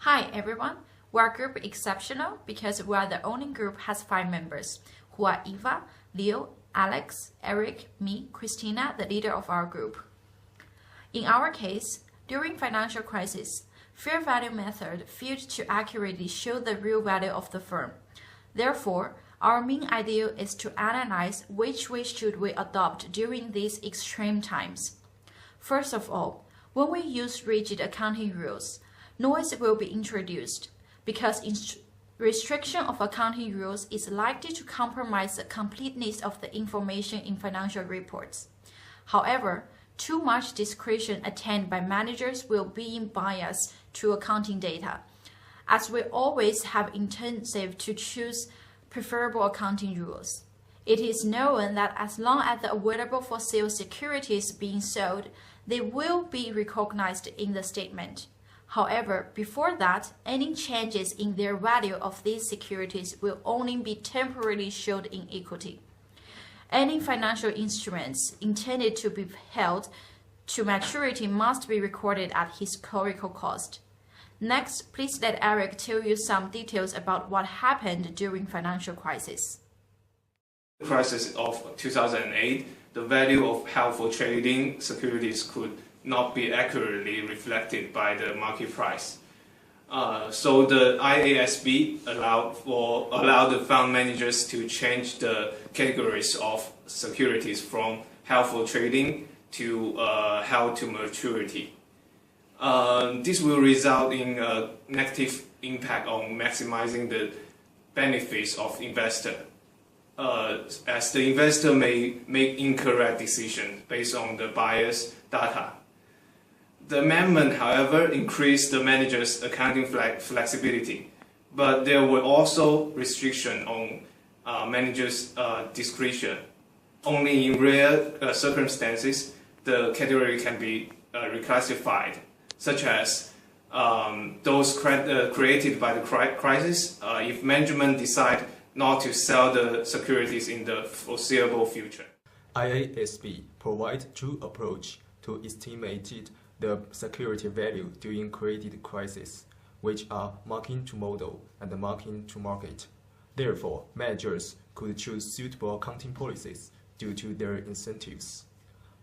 Hi everyone, we are group exceptional because we are the only group has 5 members, who are Eva, Leo, Alex, Eric, me, Christina, the leader of our group. In our case, during financial crisis, fair value method failed to accurately show the real value of the firm. Therefore, our main idea is to analyze which way should we adopt during these extreme times. First of all, when we use rigid accounting rules, noise will be introduced because restriction of accounting rules is likely to compromise the completeness of the information in financial reports. However, too much discretion attained by managers will be biased to accounting data, as we always have incentive to choose preferable accounting rules. It is known that as long as the available for sale securities being sold, they will be recognized in the statement. However, before that, any changes in their value of these securities will only be temporarily shown in equity. Any financial instruments intended to be held to maturity must be recorded at historical cost. Next, please let Eric tell you some details about what happened during financial crisis. The crisis of 2008, the value of held for trading securities could not be accurately reflected by the market price. So the IASB allowed the fund managers to change the categories of securities from held for trading to held to maturity. This will result in a negative impact on maximizing the benefits of investor, as the investor may make incorrect decisions based on the biased data. The amendment, however, increased the manager's accounting flexibility, but there were also restrictions on managers' discretion. Only in rare circumstances, the category can be reclassified, such as those created by the crisis, if management decide not to sell the securities in the foreseeable future. IASB provides two approaches to estimate the security value during credit crisis, which are marking to model and marking to market. Therefore, managers could choose suitable accounting policies due to their incentives.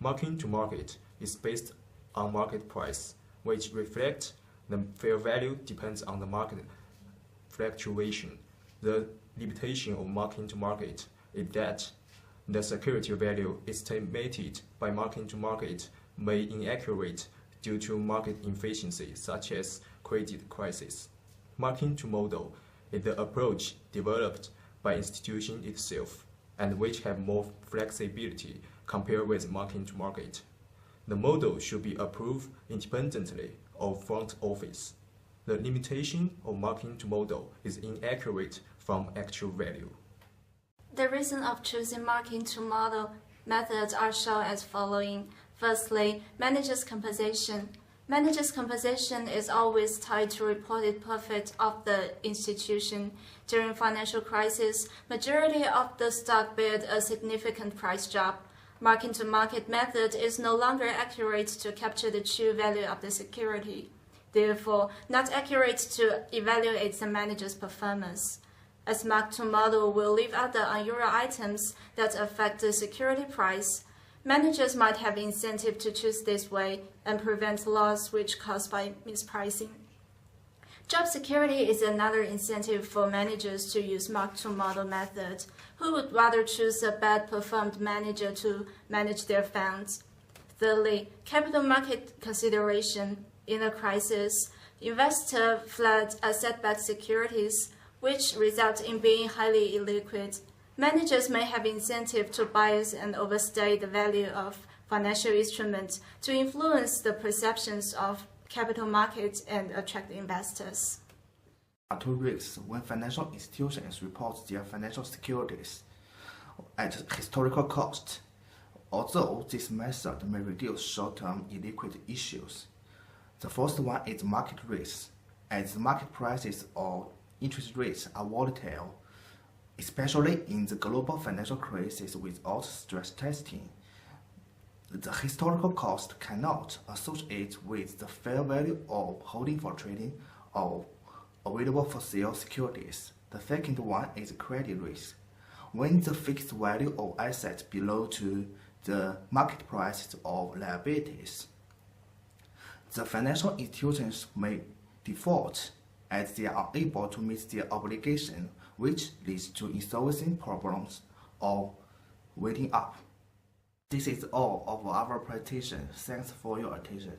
Marking to market is based on market price, which reflects the fair value depends on the market fluctuation. The limitation of marking to market is that the security value estimated by marking to market may be inaccurate due to market inefficiency, such as credit crisis. Marking to model is the approach developed by institution itself and which have more flexibility compared with marking to market. The model should be approved independently of front office. The limitation of marking to model is inaccurate from actual value. The reason of choosing marking to model methods are shown as following. Firstly, manager's compensation. Manager's compensation is always tied to reported profit of the institution. During financial crisis, majority of the stock bear a significant price drop. Marking to market method is no longer accurate to capture the true value of the security. Therefore, not accurate to evaluate the manager's performance. As mark to model will leave out the unusual items that affect the security price, managers might have incentive to choose this way and prevent loss which caused by mispricing. Job security is another incentive for managers to use mark-to-model method, who would rather choose a bad-performed manager to manage their funds. Thirdly, capital market consideration. In a crisis, investors flood asset-backed securities, which result in being highly illiquid. Managers may have incentive to bias and overstate the value of financial instruments to influence the perceptions of capital markets and attract investors. There are two risks when financial institutions report their financial securities at historical cost. Although this method may reduce short-term illiquid issues. The first one is market risk, as market prices or interest rates are volatile, especially in the global financial crisis without stress testing. The historical cost cannot associate with the fair value of holding for trading or available for sale securities. The second one is credit risk. When the fixed value of assets below to the market prices of liabilities, the financial institutions may default as they are unable to meet their obligation, which leads to insolvency problems or waiting up. This is all of our presentation. Thanks for your attention.